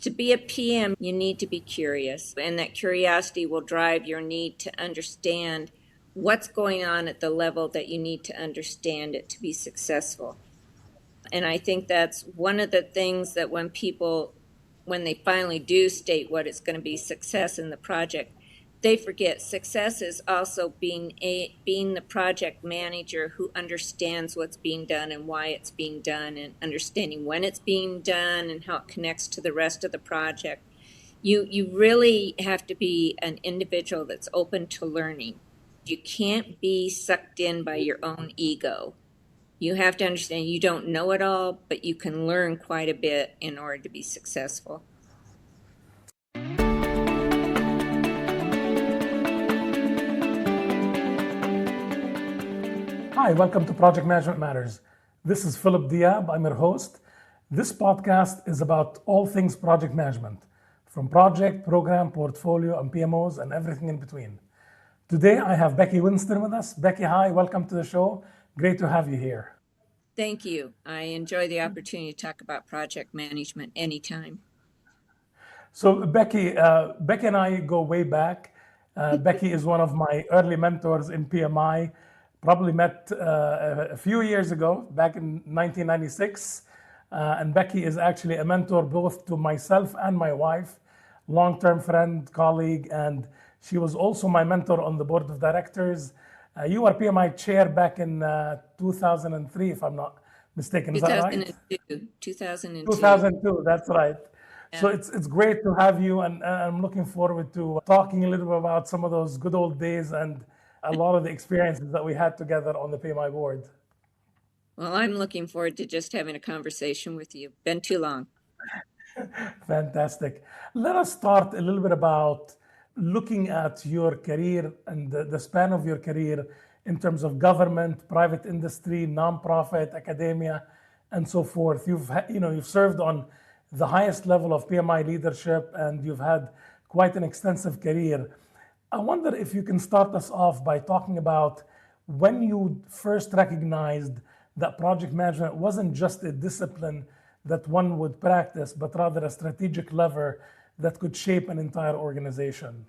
To be a PM, you need to be curious, and that curiosity will drive your need to understand what's going on at the level that you need to understand it to be successful. And I think that's one of the things that when they finally do state what it's going to be success in the project, they forget success is also being the project manager who understands what's being done and why it's being done, and understanding when it's being done and how it connects to the rest of the project. You really have to be an individual that's open to learning. You can't be sucked in by your own ego. You have to understand you don't know it all, but you can learn quite a bit in order to be successful. Hi, welcome to Project Management Matters. This is Philip Diab. I'm your host. This podcast is about all things project management, from project, program, portfolio, and PMOs, and everything in between. Today, I have Becky Winston with us. Becky, hi, welcome to the show. Great to have you here. Thank you. I enjoy the opportunity to talk about project management anytime. So, Becky and I go way back. Becky is one of my early mentors in PMI. Probably met a few years ago, back in 1996. And Becky is actually a mentor both to myself and my wife, long-term friend, colleague, and she was also my mentor on the board of directors. You were PMI chair back in 2003, if I'm not mistaken. Is that right? 2002. 2002, that's right. So it's great to have you, and I'm looking forward to talking a little bit about some of those good old days and a lot of the experiences that we had together on the PMI board. Well, I'm looking forward to just having a conversation with you. Been too long. Fantastic. Let us start a little bit about looking at your career and the span of your career in terms of government, private industry, nonprofit, academia, and so forth. You've served on the highest level of PMI leadership, and you've had quite an extensive career. I wonder if you can start us off by talking about when you first recognized that project management wasn't just a discipline that one would practice, but rather a strategic lever that could shape an entire organization.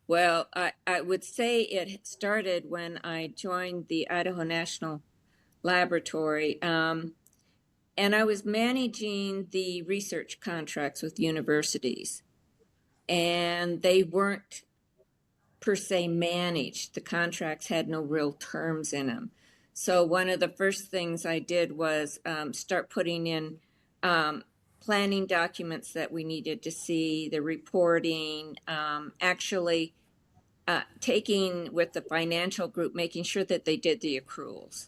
Well, I would say it started when I joined the Idaho National Laboratory. And I was managing the research contracts with universities. And they weren't per se managed. The contracts had no real terms in them. So one of the first things I did was start putting in planning documents that we needed to see, the reporting, actually taking with the financial group, making sure that they did the accruals.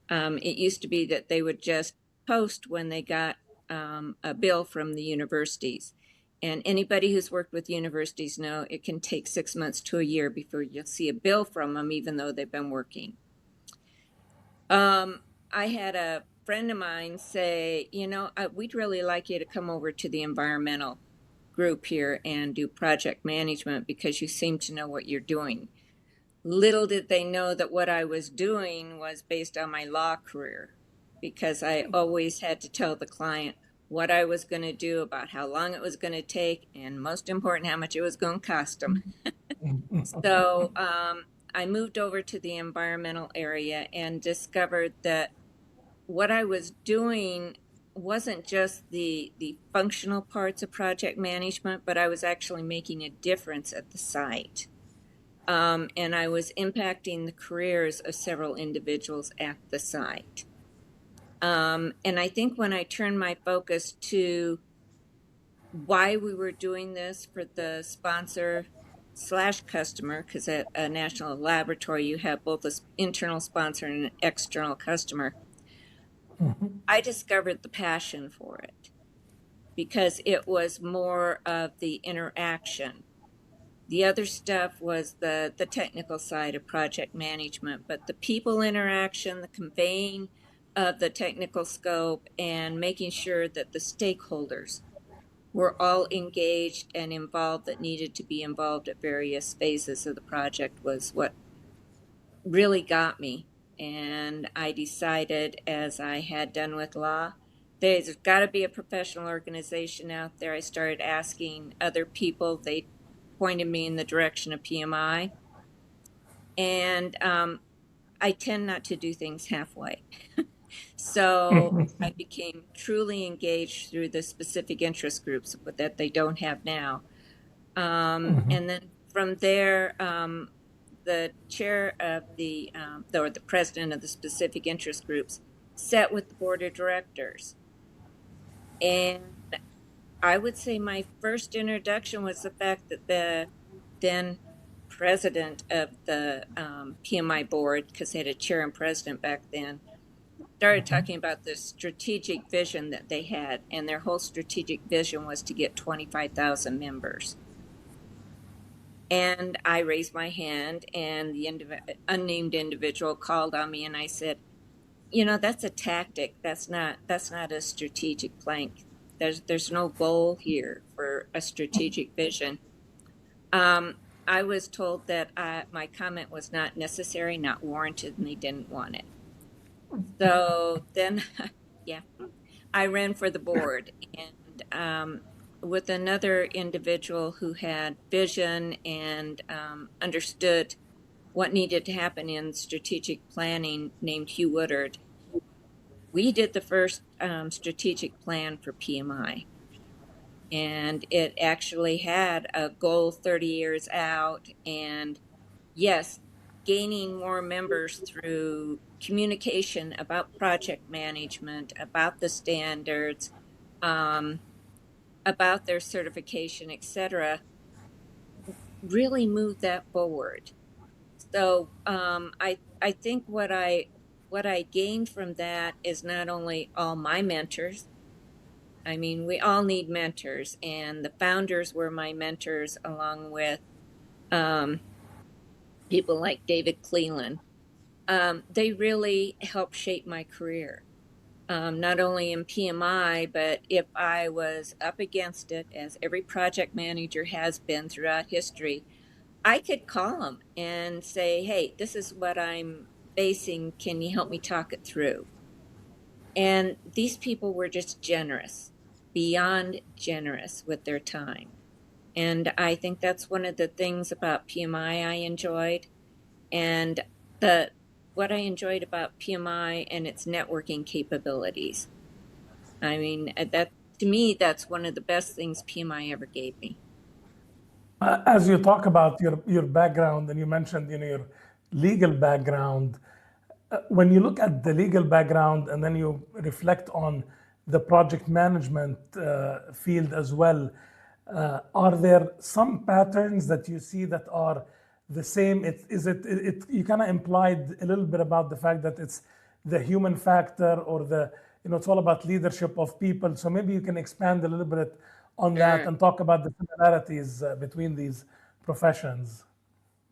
It used to be that they would just post when they got a bill from the universities. And anybody who's worked with universities know it can take 6 months to a year before you'll see a bill from them, even though they've been working. I had a friend of mine say, we'd really like you to come over to the environmental group here and do project management because you seem to know what you're doing. Little did they know that what I was doing was based on my law career, because I always had to tell the client what I was going to do, about how long it was going to take, and most important, how much it was going to cost them. So I moved over to the environmental area and discovered that what I was doing wasn't just the functional parts of project management, but I was actually making a difference at the site. And I was impacting the careers of several individuals at the site. And I think when I turned my focus to why we were doing this for the sponsor / customer, because at a national laboratory, you have both an internal sponsor and an external customer, I discovered the passion for it because it was more of the interaction. The other stuff was the technical side of project management, but the people interaction, the conveying of the technical scope, and making sure that the stakeholders were all engaged and involved that needed to be involved at various phases of the project was what really got me. And I decided, as I had done with law, There's got to be a professional organization out there. I started asking other people. They pointed me in the direction of PMI. And I tend not to do things halfway. So I became truly engaged through the specific interest groups that they don't have now. And then from there, the chair of or the president of the specific interest groups sat with the board of directors. And I would say my first introduction was the fact that the then president of the PMI board, because they had a chair and president back then, started talking about the strategic vision that they had. And their whole strategic vision was to get 25,000 members. And I raised my hand, and the unnamed individual called on me, and I said, that's a tactic. That's not a strategic plank. There's no goal here for a strategic vision. I was told that my comment was not necessary, not warranted, and they didn't want it. So then, yeah, I ran for the board, and with another individual who had vision and understood what needed to happen in strategic planning, named Hugh Woodard. We did the first strategic plan for PMI, and it actually had a goal 30 years out. And yes, gaining more members through communication about project management, about the standards, about their certification, etc., really moved that forward. So I think what I gained from that is not only all my mentors. I mean, we all need mentors, and the founders were my mentors, along with um, people like David Cleland. They really helped shape my career, not only in PMI, but if I was up against it, as every project manager has been throughout history, I could call them and say, hey, this is what I'm facing. Can you help me talk it through? And these people were just generous, beyond generous with their time. And I think that's one of the things about PMI I enjoyed. And the what I enjoyed about PMI and its networking capabilities. I mean, that to me, that's one of the best things PMI ever gave me. As you talk about your background and you mentioned your legal background, when you look at the legal background and then you reflect on the project management field as well, are there some patterns that you see that are the same? You kind of implied a little bit about the fact that it's the human factor, or it's all about leadership of people. So maybe you can expand a little bit on that Sure. and talk about the similarities between these professions.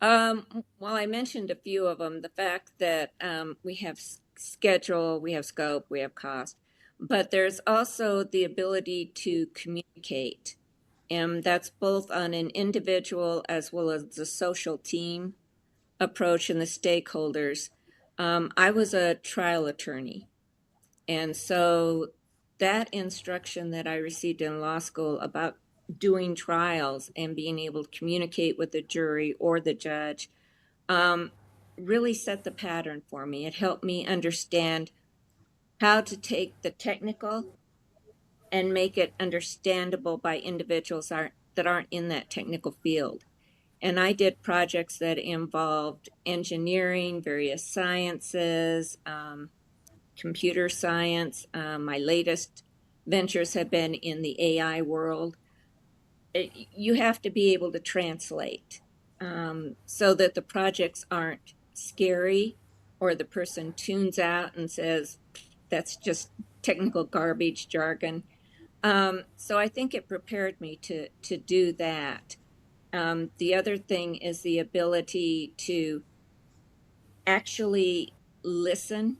Well, I mentioned a few of them. The fact that we have schedule, we have scope, we have cost, but there's also the ability to communicate. And that's both on an individual as well as the social team approach and the stakeholders. I was a trial attorney, and so that instruction that I received in law school about doing trials and being able to communicate with the jury or the judge um, really set the pattern for me. It helped me understand how to take the technical and make it understandable by individuals that aren't in that technical field. And I did projects that involved engineering, various sciences, computer science. My latest ventures have been in the AI world. You have to be able to translate so that the projects aren't scary or the person tunes out and says, that's just technical garbage jargon. So I think it prepared me to do that. The other thing is the ability to actually listen.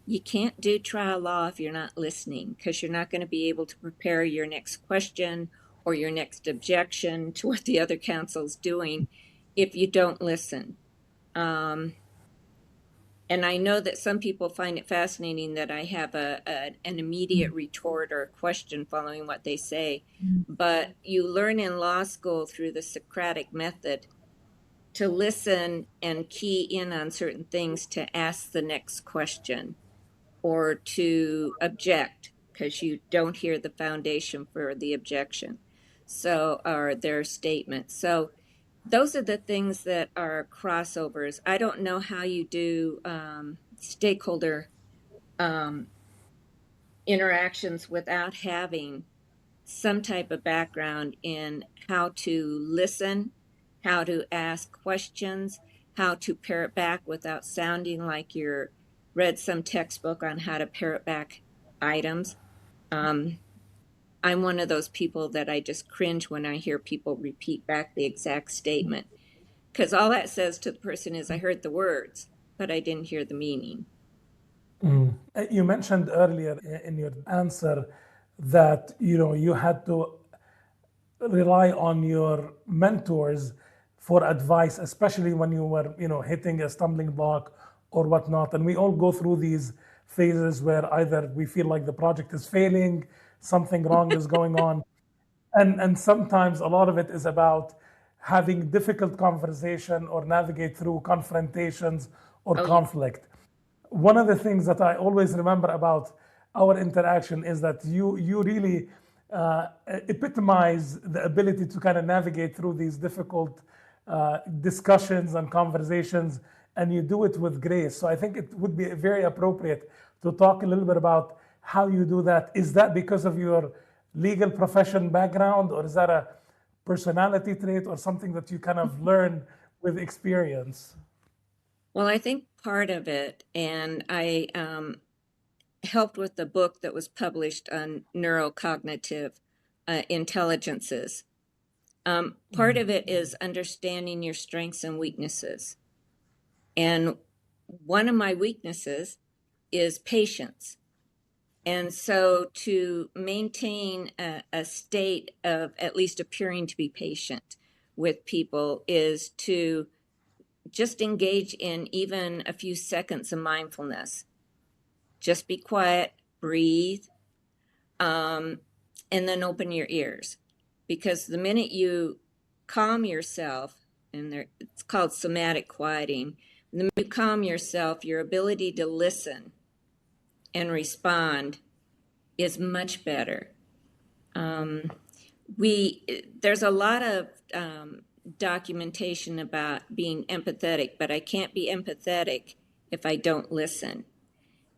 You can't do trial law if you're not listening, because you're not going to be able to prepare your next question or your next objection to what the other counsel's doing if you don't listen. Um, And I know that some people find it fascinating that I have an immediate retort or question following what they say. But you learn in law school through the Socratic method to listen and key in on certain things to ask the next question or to object because you don't hear the foundation for the objection. So, or their statement. So, those are the things that are crossovers. I don't know how you do stakeholder um, interactions without having some type of background in how to listen, how to ask questions, how to parrot back without sounding like you're read some textbook on how to parrot back items. Um, I'm one of those people that I just cringe when I hear people repeat back the exact statement because all that says to the person is, I heard the words, but I didn't hear the meaning. You mentioned earlier in your answer that you had to rely on your mentors for advice, especially when you were hitting a stumbling block or whatnot. And we all go through these phases where either we feel like the project is failing, something wrong is going on, and sometimes a lot of it is about having difficult conversation or navigate through confrontations or Oh, yeah. conflict. One of the things that I always remember about our interaction is that you really epitomize the ability to kind of navigate through these difficult discussions and conversations, and you do it with grace. So I think it would be very appropriate to talk a little bit about how you do that. Is that because of your legal profession background, or is that a personality trait, or something that you kind of learn with experience? Well, I think part of it, and I helped with the book that was published on neurocognitive intelligences. Part of it is understanding your strengths and weaknesses. And one of my weaknesses is patience. And so to maintain a state of at least appearing to be patient with people is to just engage in even a few seconds of mindfulness. Just be quiet, breathe, um, and then open your ears. Because the minute you calm yourself, and it's called somatic quieting, the minute you calm yourself, your ability to listen and respond is much better. Um, there's a lot of documentation about being empathetic, but I can't be empathetic if I don't listen.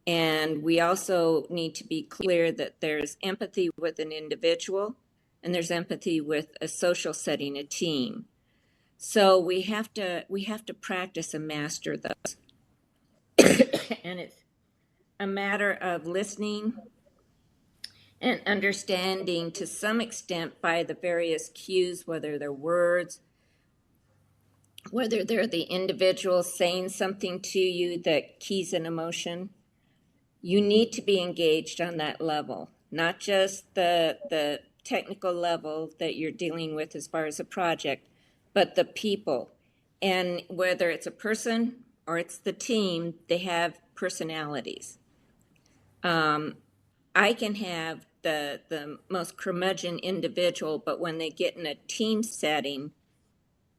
And we also need to be clear that there's empathy with an individual and there's empathy with a social setting, a team. So we have to practice and master those. And it's a matter of listening and understanding to some extent by the various cues, whether they're words, whether they're the individual saying something to you that keys an emotion. You need to be engaged on that level, not just the technical level that you're dealing with as far as a project, but the people. And whether it's a person or it's the team, they have personalities. I can have the most curmudgeon individual, but when they get in a team setting,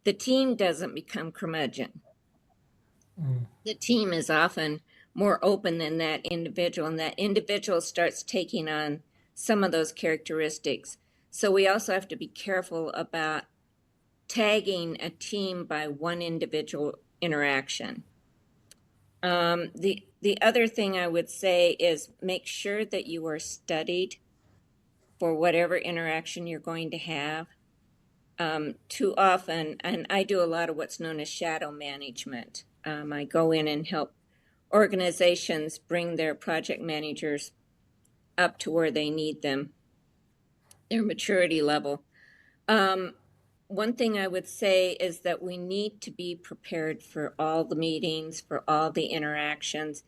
the team doesn't become curmudgeon. The team is often more open than that individual, and that individual starts taking on some of those characteristics. So we also have to be careful about tagging a team by one individual interaction. The other thing I would say is make sure that you are studied for whatever interaction you're going to have. Too often, and I do a lot of what's known as shadow management. I go in and help organizations bring their project managers up to where they need them, their maturity level. Um, One thing I would say is that we need to be prepared for all the meetings, for all the interactions.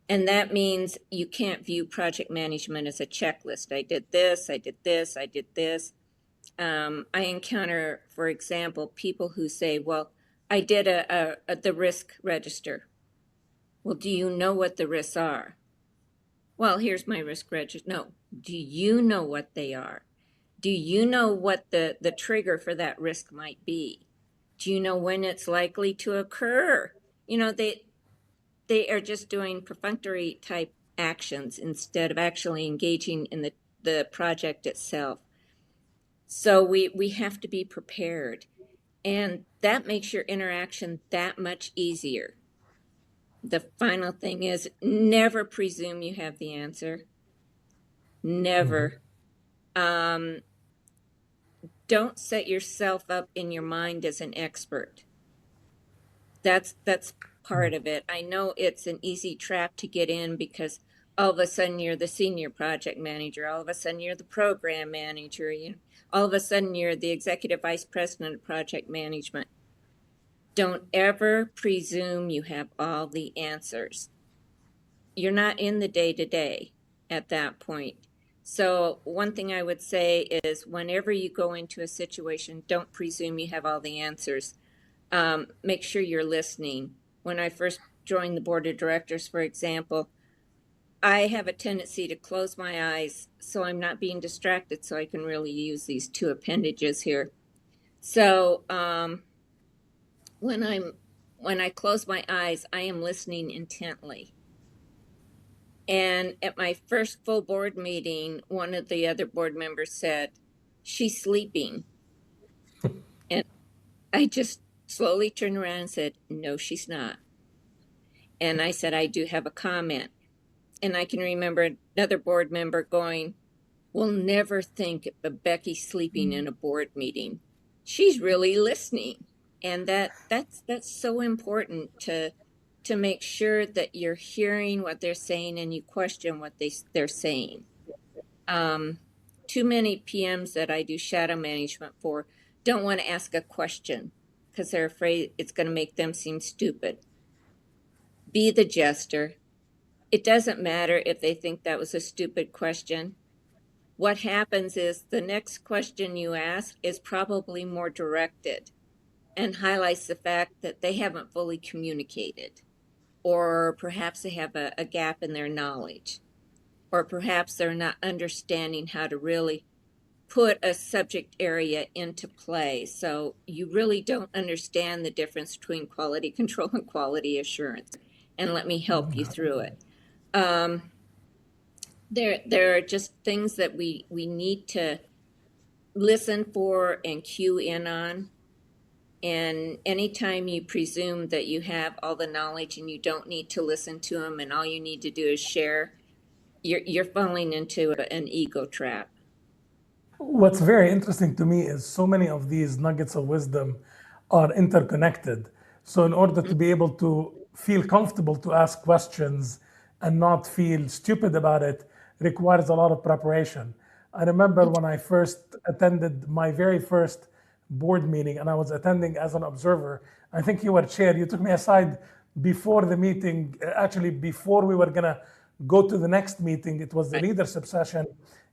And that means you can't view project management as a checklist. I did this, I did this, I did this. I encounter, for example, people who say, well, I did the risk register. Well, do you know what the risks are? Well, here's my risk register. No, do you know what they are? Do you know what the trigger for that risk might be? Do you know when it's likely to occur? You know, they are just doing perfunctory type actions instead of actually engaging in the project itself. So we have to be prepared. And that makes your interaction that much easier. The final thing is never presume you have the answer. Never. Um, don't set yourself up in your mind as an expert. That's part of it. I know it's an easy trap to get in because all of a sudden you're the senior project manager, all of a sudden you're the program manager, all of a sudden you're the executive vice president of project management. Don't ever presume you have all the answers. You're not in the day-to-day at that point. So one thing I would say is whenever you go into a situation, don't presume you have all the answers. Make sure you're listening. When I first joined the board of directors, for example, I have a tendency to close my eyes so I'm not being distracted, so I can really use these two appendages here. So when I close my eyes, I am listening intently. And at my first full board meeting, one of the other board members said, "She's sleeping." And I just slowly turned around and said, "No, she's not." And I said, "I do have a comment." And I can remember another board member going, "We'll never think of Becky sleeping in a board meeting. She's really listening." And that's so important to make sure that you're hearing what they're saying and you question what they're saying. Too many PMs that I do shadow management for don't want to ask a question because they're afraid it's going to make them seem stupid. Be the jester. It doesn't matter if they think that was a stupid question. What happens is the next question you ask is probably more directed and highlights the fact that they haven't fully communicated, or perhaps they have a gap in their knowledge, or perhaps they're not understanding how to really put a subject area into play. So you really don't understand the difference between quality control and quality assurance. And let me help you through it. There are just things that we need to listen for and cue in on. And anytime you presume that you have all the knowledge and you don't need to listen to them and all you need to do is share, you're falling into an ego trap. What's very interesting to me is so many of these nuggets of wisdom are interconnected. So, in order to be able to feel comfortable to ask questions and not feel stupid about it, requires a lot of preparation. I remember when I first attended my very first board meeting and I was attending as an observer. I think you were chair. You took me aside before the meeting, actually, before we were going to go to the next meeting. It was the Right. leadership session.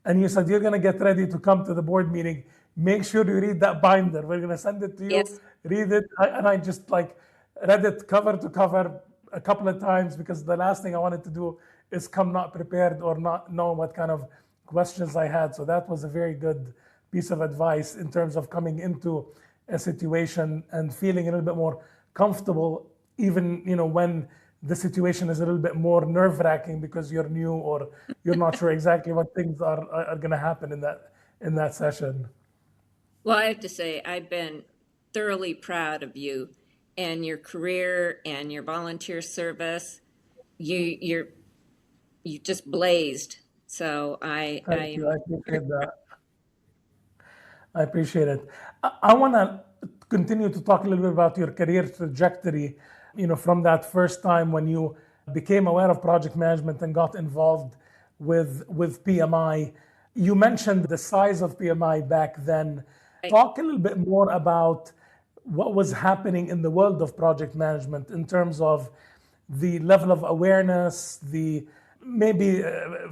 And you said, "You're going to get ready to come to the board meeting. Make sure you read that binder. We're going to send it to you. Yes. Read it." And I just like read it cover to cover a couple of times because the last thing I wanted to do is come not prepared or not know what kind of questions I had. So that was a very good piece of advice in terms of coming into a situation and feeling a little bit more comfortable, even when the situation is a little bit more nerve-wracking because you're new or you're not sure exactly what things are going to happen in that session. Well, I have to say, I've been thoroughly proud of you and your career and your volunteer service. You just blazed. So Thank you. I appreciate that. I appreciate it. I want to continue to talk a little bit about your career trajectory, from that first time when you became aware of project management and got involved with PMI. You mentioned the size of PMI back then. Talk a little bit more about what was happening in the world of project management in terms of the level of awareness, the maybe,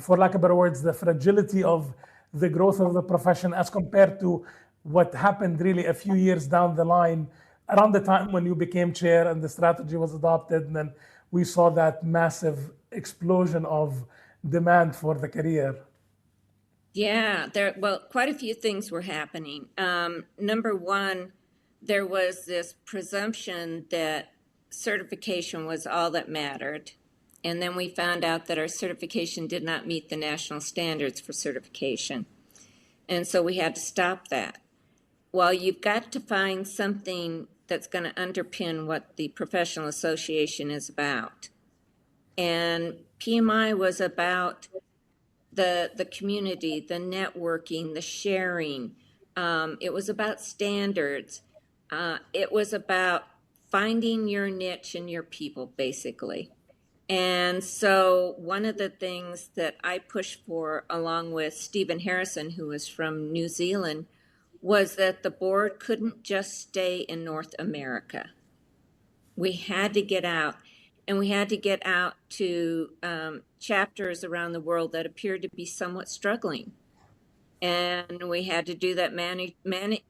for lack of better words, the fragility of the growth of the profession as compared to what happened really a few years down the line, around the time when you became chair and the strategy was adopted, and then we saw that massive explosion of demand for the career. Yeah, quite a few things were happening. Number one, there was this presumption that certification was all that mattered. And then we found out that our certification did not meet the national standards for certification. And so we had to stop that. Well, you've got to find something that's going to underpin what the professional association is about. And PMI was about the community, the networking, the sharing. It was about standards. It was about finding your niche and your people, basically. And so one of the things that I pushed for, along with Stephen Harrison, who was from New Zealand, was that the board couldn't just stay in North America. We had to get out, and we had to get out to chapters around the world that appeared to be somewhat struggling. And we had to do that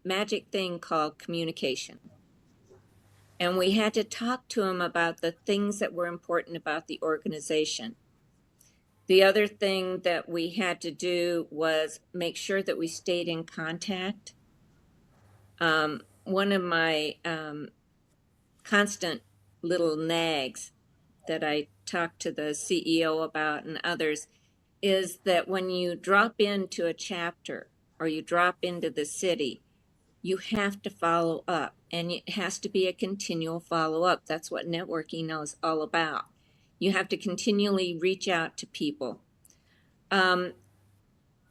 magic thing called communication. And we had to talk to them about the things that were important about the organization. The other thing that we had to do was make sure that we stayed in contact. One of my constant little nags that I talk to the CEO about and others is that when you drop into a chapter or you drop into the city, you have to follow up, and it has to be a continual follow up. That's what networking is all about. You have to continually reach out to people.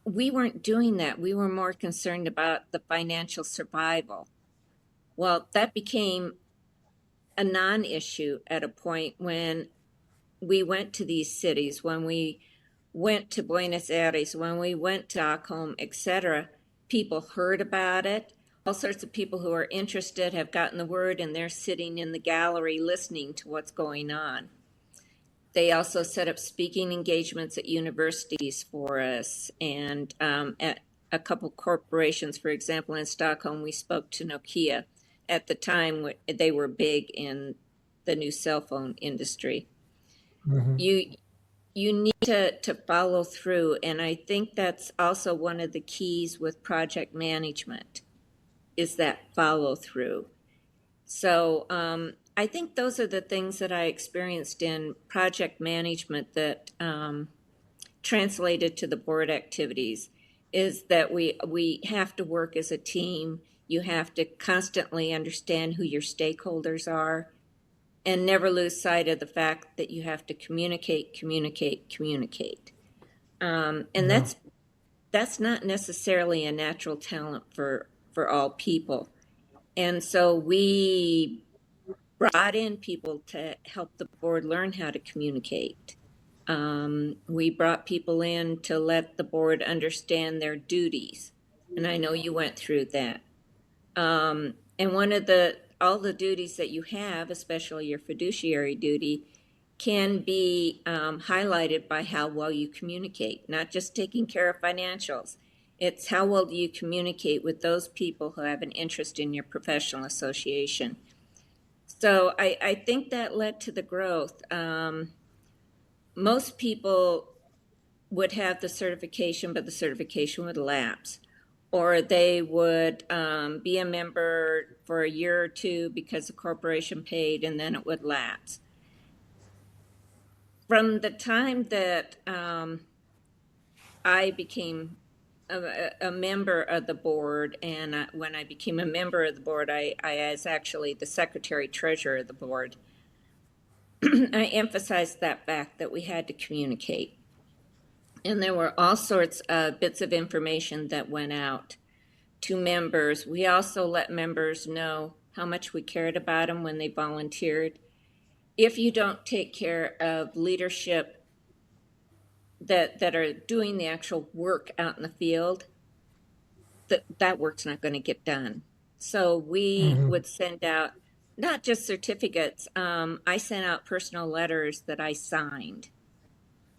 We weren't doing that. We were more concerned about the financial survival. Well, that became a non-issue at a point when we went to these cities, when we went to Buenos Aires, when we went to Stockholm, etc. People heard about it. All sorts of people who are interested have gotten the word, and they're sitting in the gallery listening to what's going on. They also set up speaking engagements at universities for us, and at a couple corporations. For example, in Stockholm, we spoke to Nokia. At the time, they were big in the new cell phone industry. Mm-hmm. You need to follow through, and I think that's also one of the keys with project management, is that follow through. So I think those are the things that I experienced in project management that translated to the board activities, is that we have to work as a team. You have to constantly understand who your stakeholders are, and never lose sight of the fact that you have to communicate. And Yeah. that's not necessarily a natural talent for all people. And so we brought in people to help the board learn how to communicate. We brought people in to let the board understand their duties. And I know you went through that. And one of all the duties that you have, especially your fiduciary duty, can be highlighted by how well you communicate, not just taking care of financials. It's how well do you communicate with those people who have an interest in your professional association. So I think that led to the growth. Most people would have the certification, but the certification would lapse. Or they would be a member for a year or two because the corporation paid, and then it would lapse. From the time that I became a member of the board, and when I became a member of the board, I was actually the secretary treasurer of the board. I emphasized that fact that we had to communicate. And there were all sorts of bits of information that went out to members. We also let members know how much we cared about them when they volunteered. If you don't take care of leadership that are doing the actual work out in the field, that work's not going to get done. So we Mm-hmm. would send out not just certificates. I sent out personal letters that I signed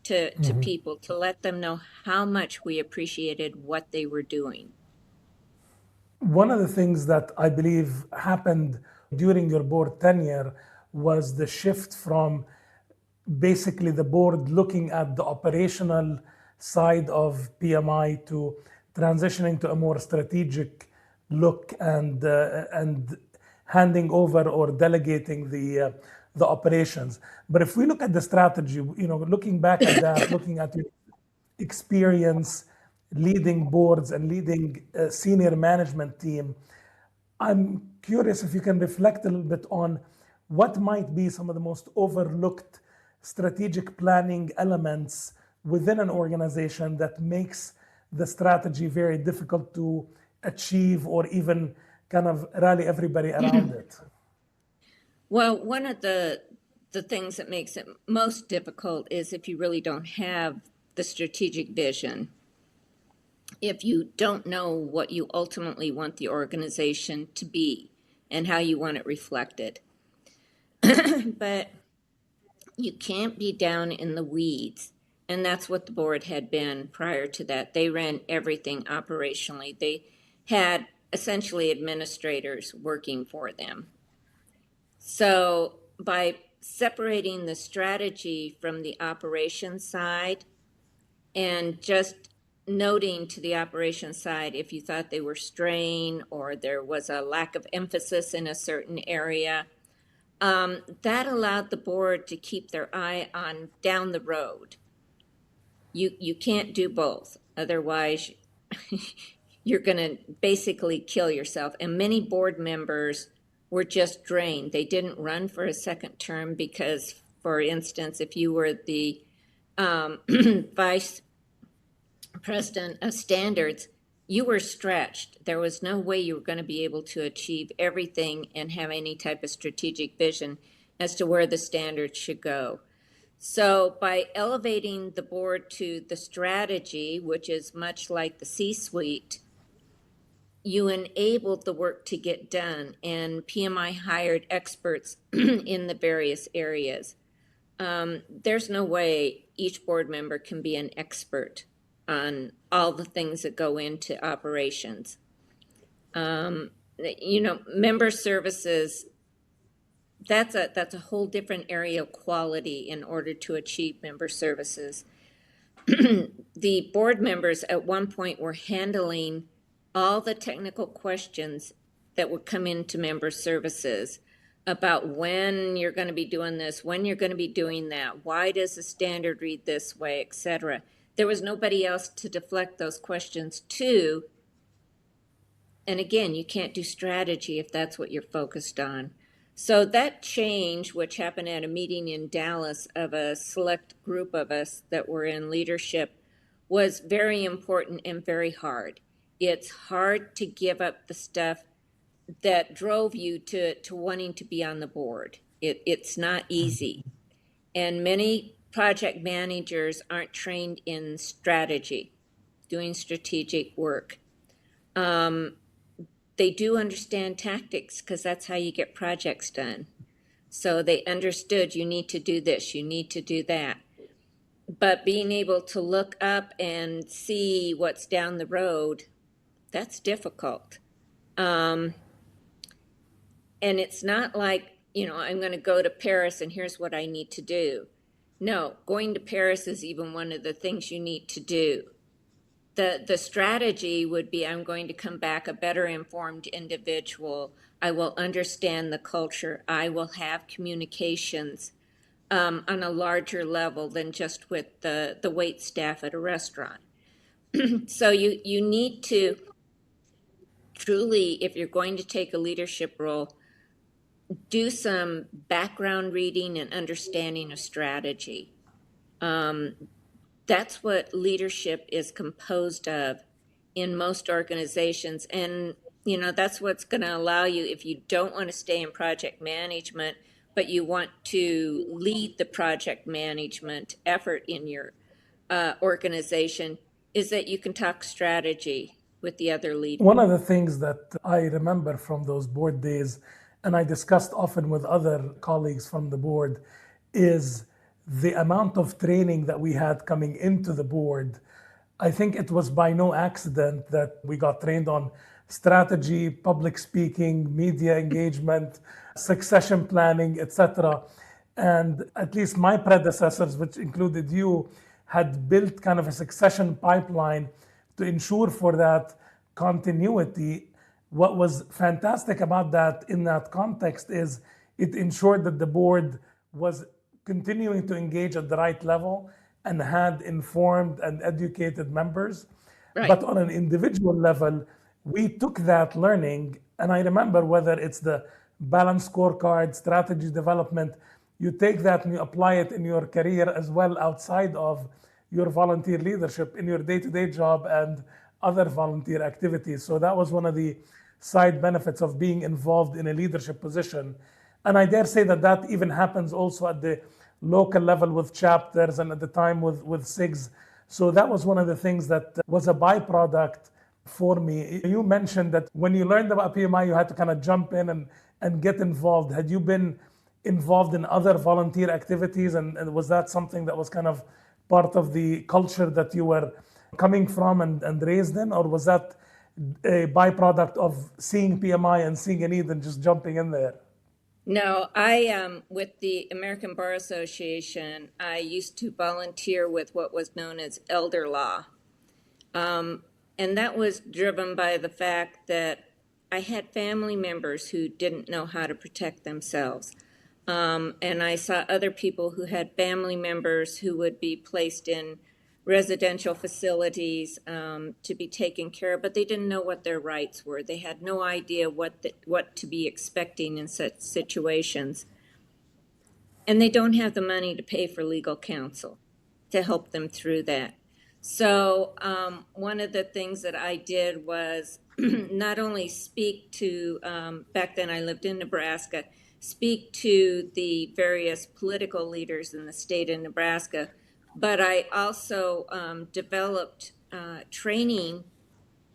to Mm-hmm. people to let them know how much we appreciated what they were doing. One of the things that I believe happened during your board tenure was the shift from basically the board looking at the operational side of PMI to transitioning to a more strategic look and handing over or delegating the operations. But if we look at the strategy, looking back at that, looking at your experience leading boards and leading a senior management team, I'm curious if you can reflect a little bit on what might be some of the most overlooked strategic planning elements within an organization that makes the strategy very difficult to achieve or even kind of rally everybody around it. Well, one of the things that makes it most difficult is if you really don't have the strategic vision. If you don't know what you ultimately want the organization to be and how you want it reflected. But you can't be down in the weeds. And that's what the board had been prior to that. They ran everything operationally. They had essentially administrators working for them. So by separating the strategy from the operations side and just noting to the operations side if you thought they were straying or there was a lack of emphasis in a certain area, that allowed the board to keep their eye on down the road. You can't do both. Otherwise, you're going to basically kill yourself. And many board members were just drained. They didn't run for a second term because, for instance, if you were the vice president of standards, you were stretched. There was no way you were going to be able to achieve everything and have any type of strategic vision as to where the standards should go. So by elevating the board to the strategy, which is much like the C-suite, you enabled the work to get done, and PMI hired experts in the various areas. There's no way each board member can be an expert on all the things that go into operations. Member services, that's a whole different area of quality in order to achieve member services. The board members at one point were handling all the technical questions that would come into member services about when you're going to be doing this, when you're going to be doing that, why does the standard read this way, etc. There was nobody else to deflect those questions to. And again, you can't do strategy if that's what you're focused on. So that change, which happened at a meeting in Dallas of a select group of us that were in leadership, was very important and very hard. It's hard to give up the stuff that drove you to wanting to be on the board. It's not easy. And many project managers aren't trained in strategy, doing strategic work. They do understand tactics because that's how you get projects done. So they understood you need to do this, you need to do that. But being able to look up and see what's down the road, that's difficult. And it's not like, I'm going to go to Paris and here's what I need to do. No, going to Paris is even one of the things you need to do. The strategy would be, I'm going to come back a better informed individual. I will understand the culture. I will have communications on a larger level than just with the wait staff at a restaurant. So you need to truly, if you're going to take a leadership role, do some background reading and understanding of strategy. That's what leadership is composed of in most organizations. And, that's what's going to allow you, if you don't want to stay in project management, but you want to lead the project management effort in your organization, is that you can talk strategy with the other leaders. One of the things that I remember from those board days, and I discussed often with other colleagues from the board, is the amount of training that we had coming into the board. I think it was by no accident that we got trained on strategy, public speaking, media engagement, succession planning, etc. And at least my predecessors, which included you, had built kind of a succession pipeline to ensure for that continuity. What was fantastic about that in that context is it ensured that the board was continuing to engage at the right level and had informed and educated members. Right. But on an individual level, we took that learning, and I remember whether it's the balance scorecard, strategy development, you take that and you apply it in your career as well outside of your volunteer leadership in your day-to-day job and other volunteer activities. So that was one of the side benefits of being involved in a leadership position. And I dare say that that even happens also at the local level with chapters and at the time with SIGs. So that was one of the things that was a byproduct for me. You mentioned that when you learned about PMI, you had to kind of jump in and get involved. Had you been involved in other volunteer activities? And was that something that was kind of part of the culture that you were coming from and raised in? Or was that a byproduct of seeing PMI and seeing a need and just jumping in there? No, I with the American Bar Association, I used to volunteer with what was known as elder law. And that was driven by the fact that I had family members who didn't know how to protect themselves. And I saw other people who had family members who would be placed in residential facilities to be taken care of, but they didn't know what their rights were. They had no idea what to be expecting in such situations. And they don't have the money to pay for legal counsel to help them through that. So one of the things that I did was not only speak to, back then I lived in Nebraska, speak to the various political leaders in the state of Nebraska, but I also developed training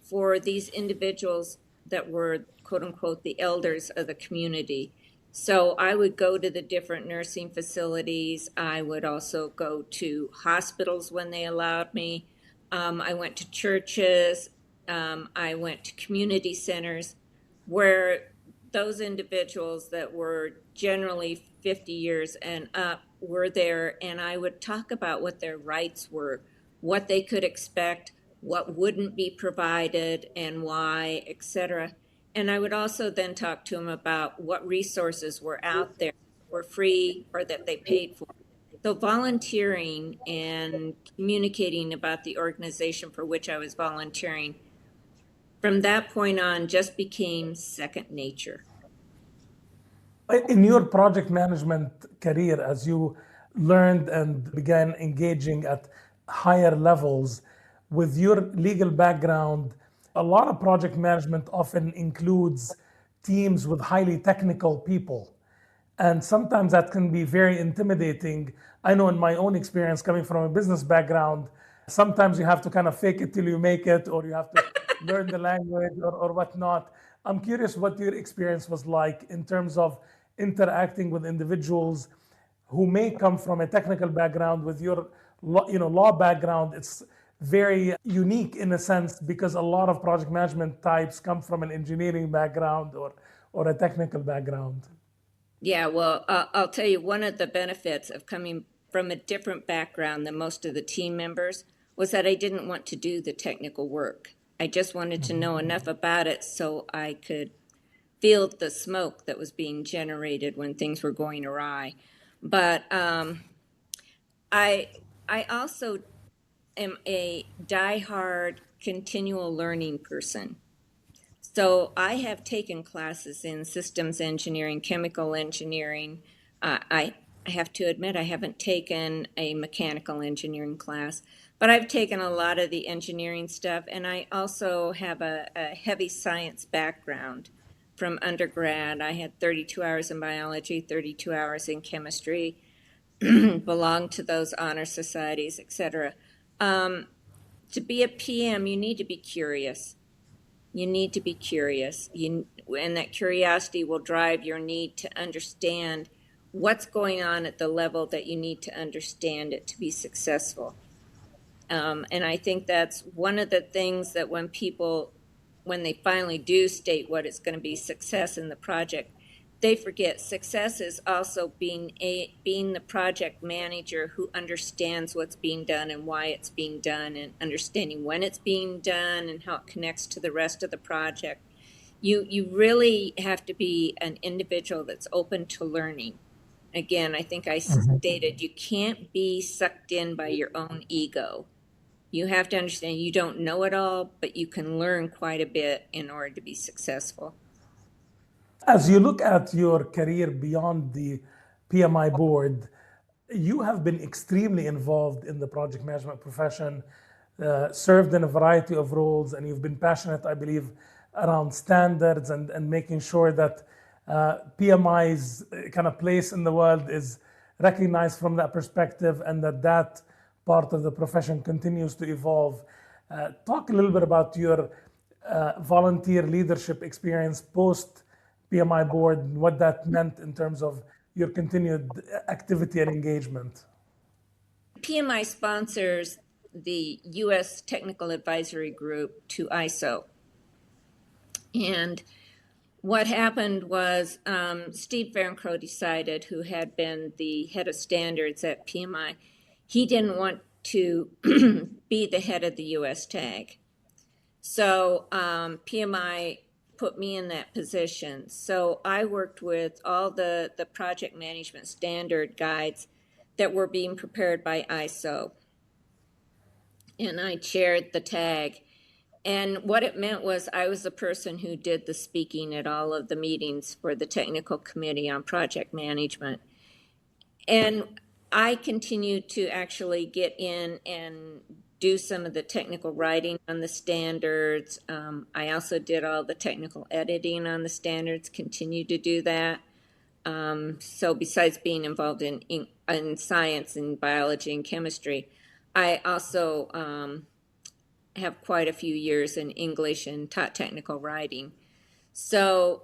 for these individuals that were, quote unquote, the elders of the community. So I would go to the different nursing facilities. I would also go to hospitals when they allowed me. I went to churches. I went to community centers where those individuals that were generally 50 years and up were there, and I would talk about what their rights were, what they could expect, what wouldn't be provided, and why, etc. And I would also then talk to them about what resources were out there, were free, or that they paid for. So volunteering and communicating about the organization for which I was volunteering from that point on just became second nature. In your project management career, as you learned and began engaging at higher levels with your legal background, a lot of project management often includes teams with highly technical people. And sometimes that can be very intimidating. I know in my own experience, coming from a business background, sometimes you have to kind of fake it till you make it, or you have to learn the language or whatnot. I'm curious what your experience was like in terms of interacting with individuals who may come from a technical background with your law background. It's very unique in a sense because a lot of project management types come from an engineering background or a technical background. Yeah, well, I'll tell you, one of the benefits of coming from a different background than most of the team members was that I didn't want to do the technical work. I just wanted to know enough about it so I could feel the smoke that was being generated when things were going awry. But I I also am a diehard continual learning person. So I have taken classes in systems engineering, chemical engineering. I have to admit I haven't taken a mechanical engineering class, but I've taken a lot of the engineering stuff, and I also have a heavy science background from undergrad. I had 32 hours in biology, 32 hours in chemistry, belonged to those honor societies, etc. To be a PM, you need to be curious. You need to be curious. And that curiosity will drive your need to understand what's going on at the level that you need to understand it to be successful. And I think that's one of the things that when they finally do state what is going to be success in the project, they forget success is also being the project manager who understands what's being done and why it's being done, and understanding when it's being done and how it connects to the rest of the project. You really have to be an individual that's open to learning. Again, I think I stated you can't be sucked in by your own ego. You have to understand you don't know it all, but you can learn quite a bit in order to be successful. As you look at your career beyond the PMI board, you have been extremely involved in the project management profession, served in a variety of roles, and you've been passionate, I believe, around standards and making sure that PMI's kind of place in the world is recognized from that perspective, and that part of the profession continues to evolve. Talk a little bit about your volunteer leadership experience post PMI board and what that meant in terms of your continued activity and engagement. PMI sponsors the U.S. Technical Advisory Group to ISO. And what happened was Steve Varencrow decided, who had been the head of standards at PMI, he didn't want to be the head of the U.S. TAG. So PMI put me in that position. So I worked with all the project management standard guides that were being prepared by ISO. And I chaired the TAG. And what it meant was I was the person who did the speaking at all of the meetings for the technical committee on project management. And I continued to actually get in and do some of the technical writing on the standards. I also did all the technical editing on the standards, continue to do that. So besides being involved in science and biology and chemistry, I also have quite a few years in English and taught technical writing. So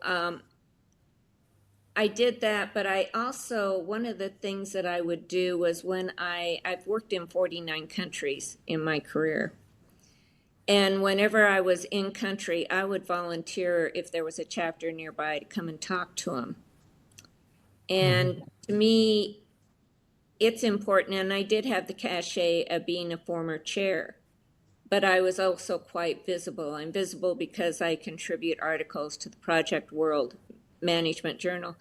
I did that, but I also, one of the things that I would do was when I've worked in 49 countries in my career. And whenever I was in country, I would volunteer if there was a chapter nearby to come and talk to them. And to me, it's important, and I did have the cachet of being a former chair, but I was also quite visible. I'm visible because I contribute articles to the Project World Management Journal.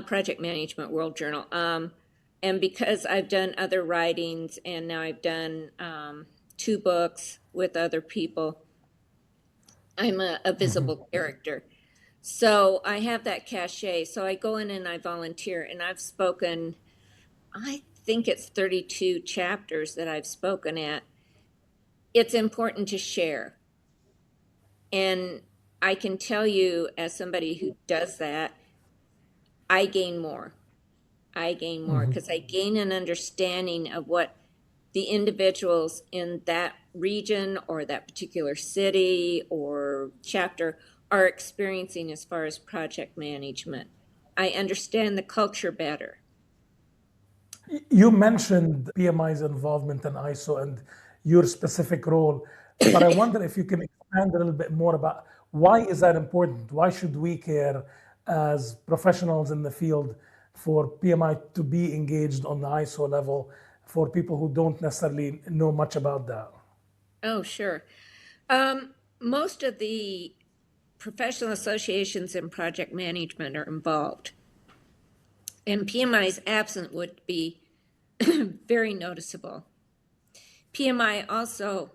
Project Management World Journal. And because I've done other writings, and now I've done 2 books with other people, I'm a visible character. So I have that cachet. So I go in and I volunteer, and I've spoken, I think it's 32 chapters that I've spoken at. It's important to share. And I can tell you, as somebody who does that, I gain more because I gain an understanding of what the individuals in that region or that particular city or chapter are experiencing as far as project management. I understand the culture better. You mentioned PMI's involvement in ISO and your specific role, but I wonder if you can expand a little bit more about why is that important? Why should we care as professionals in the field for PMI to be engaged on the ISO level for people who don't necessarily know much about that? Oh, sure. Most of the professional associations in project management are involved, and PMI's absence would be very noticeable. PMI also,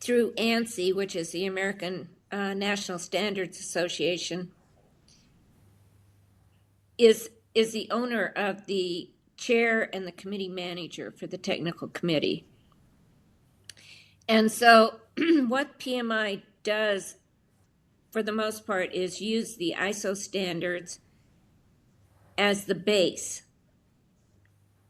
through ANSI, which is the American National Standards Association, is the owner of the chair and the committee manager for the technical committee. And so what PMI does for the most part is use the ISO standards as the base.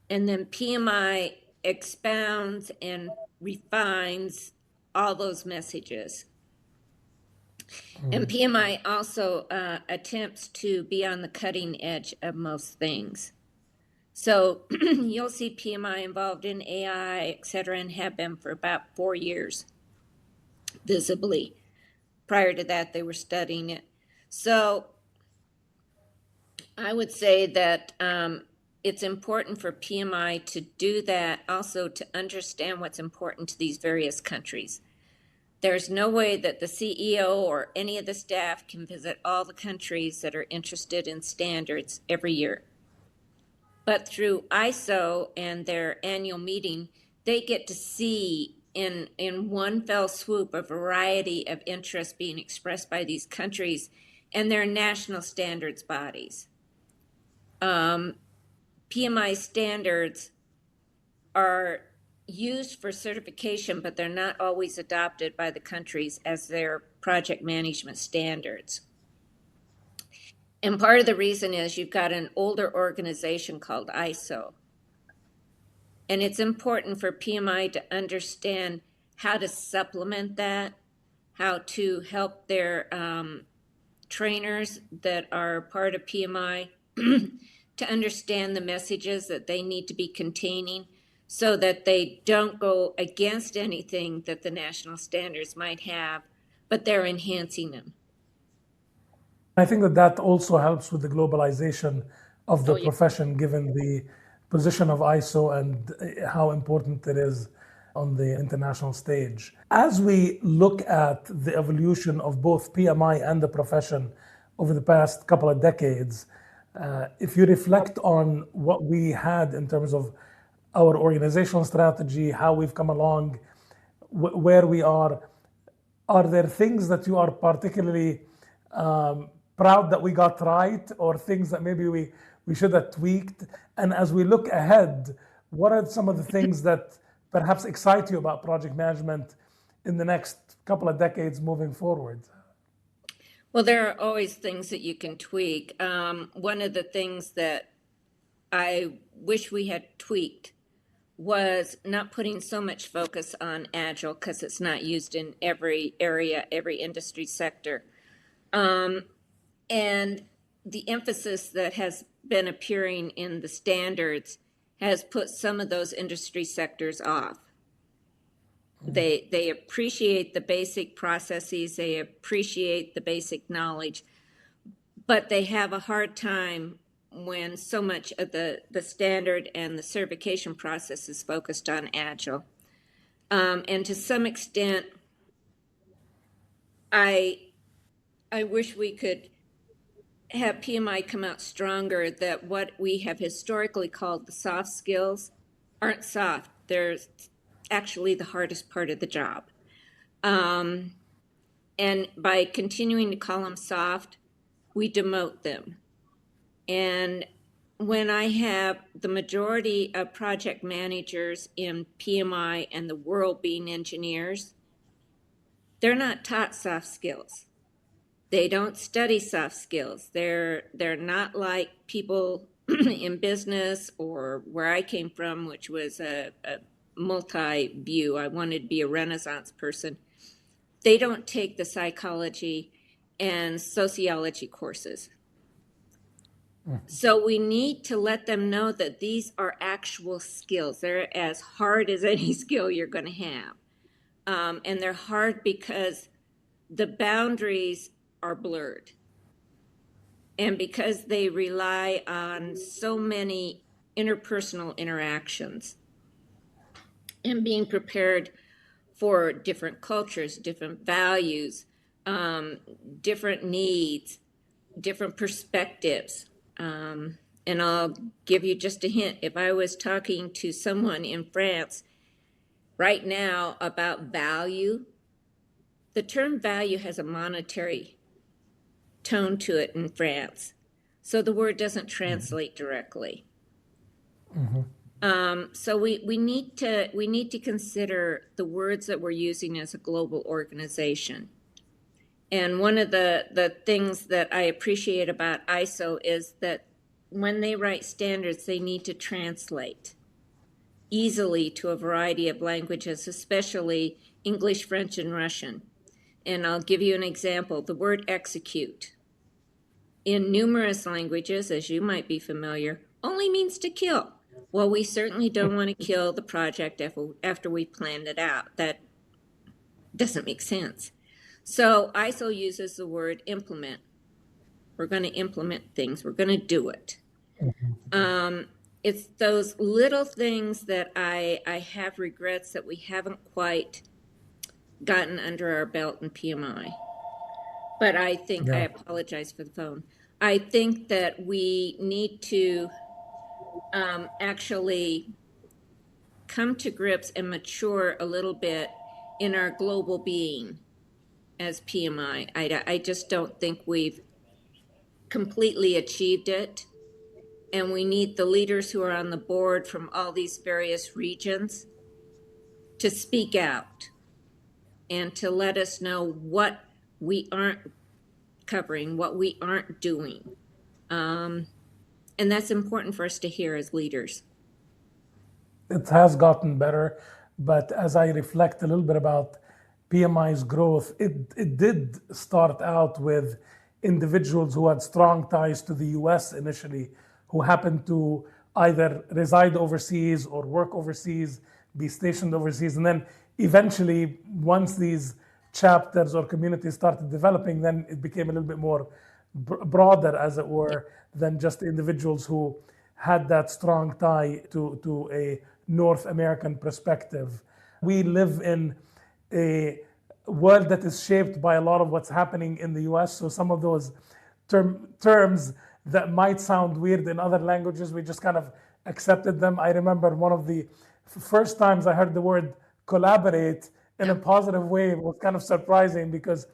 And then PMI expounds and refines all those messages. And PMI also attempts to be on the cutting edge of most things. So you'll see PMI involved in AI, et cetera, and have been for about 4 years visibly. Prior to that, they were studying it. So I would say that it's important for PMI to do that, also to understand what's important to these various countries. There's no way that the CEO or any of the staff can visit all the countries that are interested in standards every year. But through ISO and their annual meeting, they get to see in one fell swoop a variety of interests being expressed by these countries and their national standards bodies. PMI standards are used for certification, but they're not always adopted by the countries as their project management standards. And part of the reason is you've got an older organization called ISO. And it's important for PMI to understand how to supplement that, how to help their trainers that are part of PMI to understand the messages that they need to be containing so that they don't go against anything that the national standards might have, but they're enhancing them. I think that that also helps with the globalization of the Oh, yeah. profession, given the position of ISO and how important it is on the international stage. As we look at the evolution of both PMI and the profession over the past couple of decades, if you reflect on what we had in terms of our organizational strategy, how we've come along, where we are there things that you are particularly proud that we got right, or things that maybe we should have tweaked? And as we look ahead, what are some of the things that perhaps excite you about project management in the next couple of decades moving forward? Well, there are always things that you can tweak. One of the things that I wish we had tweaked was not putting so much focus on Agile because it's not used in every area, every industry sector. And the emphasis that has been appearing in the standards has put some of those industry sectors off. They appreciate the basic processes, they appreciate the basic knowledge, but they have a hard time when so much of the standard and the certification process is focused on Agile. And to some extent, I wish we could have PMI come out stronger, that what we have historically called the soft skills aren't soft. They're actually the hardest part of the job. And by continuing to call them soft, we demote them. And when I have the majority of project managers in PMI and the world being engineers, they're not taught soft skills. They don't study soft skills. They're not like people in business or where I came from, which was a multi-view. I wanted to be a Renaissance person. They don't take the psychology and sociology courses. So we need to let them know that these are actual skills. They're as hard as any skill you're going to have. And they're hard because the boundaries are blurred. And because they rely on so many interpersonal interactions and being prepared for different cultures, different values, different needs, different perspectives. And I'll give you just a hint. If I was talking to someone in France right now about value, the term value has a monetary tone to it in France. So the word doesn't translate directly. So we need to consider the words that we're using as a global organization. And one of the things that I appreciate about ISO is that when they write standards, they need to translate easily to a variety of languages, especially English, French, and Russian. And I'll give you an example. The word execute in numerous languages, as you might be familiar, only means to kill. Well, we certainly don't want to kill the project after we planned it out. That doesn't make sense. So ISO uses the word implement. We're going to implement things. We're going to do it. It's those little things that I have regrets that we haven't quite gotten under our belt in PMI. But I think, I Yeah. apologize for the phone. I think that we need to actually come to grips and mature a little bit in our global being as PMI. I just don't think we've completely achieved it. And we need the leaders who are on the board from all these various regions to speak out and to let us know what we aren't covering, what we aren't doing. And that's important for us to hear as leaders. It has gotten better, but as I reflect a little bit about PMI's growth, it did start out with individuals who had strong ties to the US initially, who happened to either reside overseas or work overseas, be stationed overseas. And then eventually, once these chapters or communities started developing, then it became a little bit more broader, as it were, than just individuals who had that strong tie to a North American perspective. We live in a world that is shaped by a lot of what's happening in the US. So some of those terms that might sound weird in other languages, we just kind of accepted them. I remember one of the first times I heard the word collaborate in a positive way was kind of surprising because,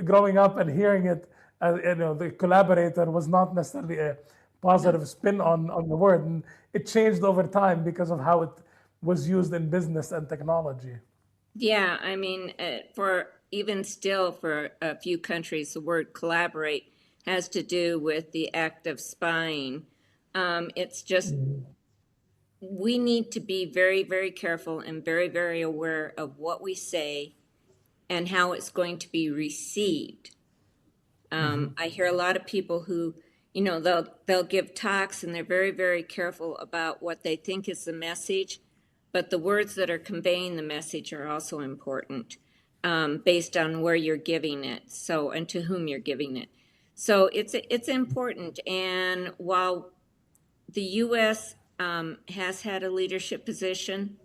growing up and hearing it, the collaborator was not necessarily a positive spin on the word. And it changed over time because of how it was used in business and technology. Yeah, I mean, for even still for a few countries, the word collaborate has to do with the act of spying. It's just, we need to be very, very careful and very, very aware of what we say and how it's going to be received. I hear a lot of people who, they'll give talks and they're very, very careful about what they think is the message, but the words that are conveying the message are also important, based on where you're giving it, so, and to whom you're giving it. So it's important. And while the U.S. Has had a leadership position,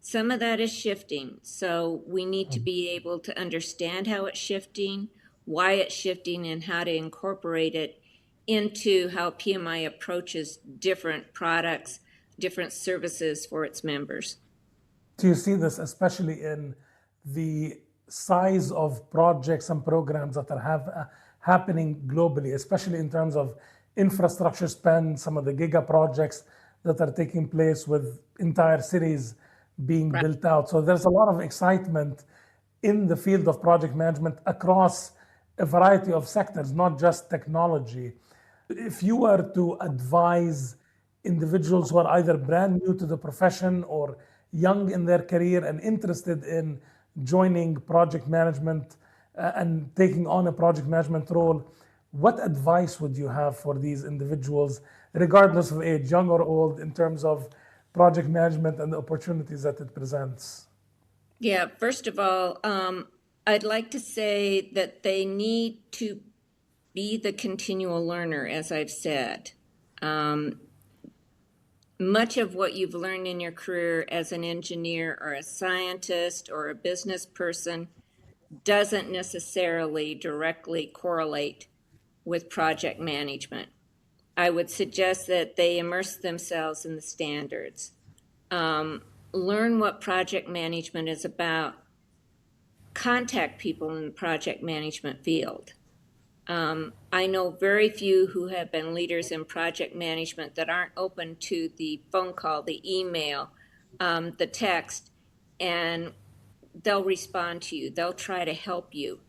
some of that is shifting. So we need to be able to understand how it's shifting, why it's shifting, and how to incorporate it into how PMI approaches different products, different services for its members. Do you see this especially in the size of projects and programs that are happening globally, especially in terms of infrastructure spend, some of the giga projects that are taking place with entire cities being Right. built out? So there's a lot of excitement in the field of project management across a variety of sectors, not just technology. If you were to advise individuals who are either brand new to the profession or young in their career and interested in joining project management and taking on a project management role, what advice would you have for these individuals, regardless of age, young or old, in terms of project management and the opportunities that it presents? Yeah, first of all, I'd like to say that they need to be the continual learner, as I've said. Much of what you've learned in your career as an engineer or a scientist or a business person doesn't necessarily directly correlate with project management. I would suggest that they immerse themselves in the standards, learn what project management is about, contact people in the project management field. I know very few who have been leaders in project management that aren't open to the phone call, the email, the text, and they'll respond to you. They'll try to help you.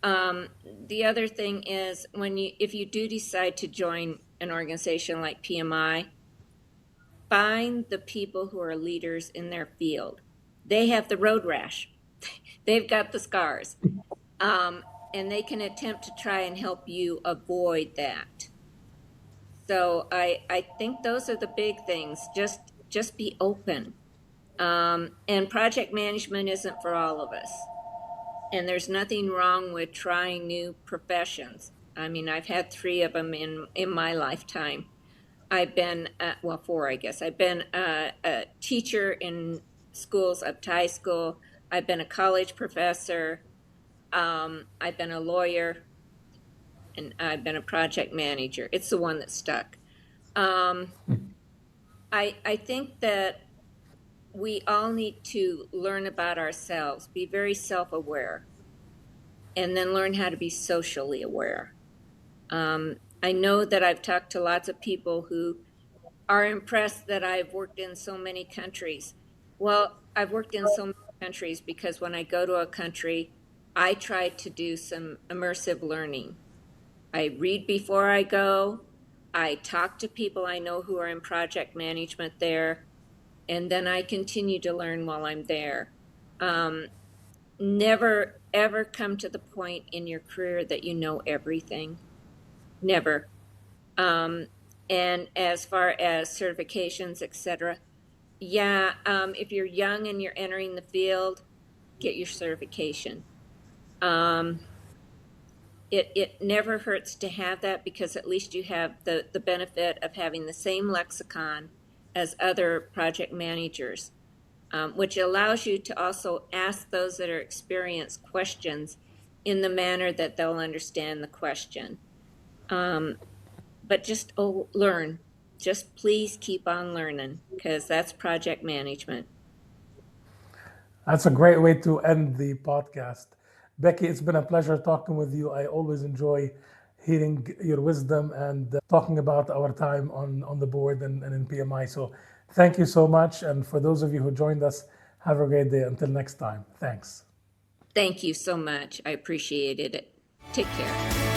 The other thing is if you do decide to join an organization like PMI, find the people who are leaders in their field. They have the road rash. They've got the scars. And they can attempt to try and help you avoid that. So I think those are the big things. Just be open. And project management isn't for all of us. And there's nothing wrong with trying new professions. I mean, I've had three of them in my lifetime. I've been, well, four, I guess. I've been a teacher in schools up to high school. I've been a college professor. I've been a lawyer, and I've been a project manager. It's the one that stuck. Um, I think that we all need to learn about ourselves, be very self-aware, and then learn how to be socially aware. I know that I've talked to lots of people who are impressed that I've worked in so many countries. Well, I've worked in so many countries because when I go to a country, I try to do some immersive learning. I read before I go. I talk to people I know who are in project management there, and then I continue to learn while I'm there. Um, Never ever come to the point in your career that you know everything. Never. Um, and as far as certifications, etc., yeah, if you're young and you're entering the field, get your certification. Um, it never hurts to have that because at least you have the benefit of having the same lexicon as other project managers, which allows you to also ask those that are experienced questions in the manner that they'll understand the question. Um, but just learn. Just please keep on learning because that's project management. That's a great way to end the podcast. Becky, it's been a pleasure talking with you. I always enjoy hearing your wisdom and talking about our time on the board and in PMI. So thank you so much. And for those of you who joined us, have a great day. Until next time. Thanks. Thank you so much. I appreciated it. Take care.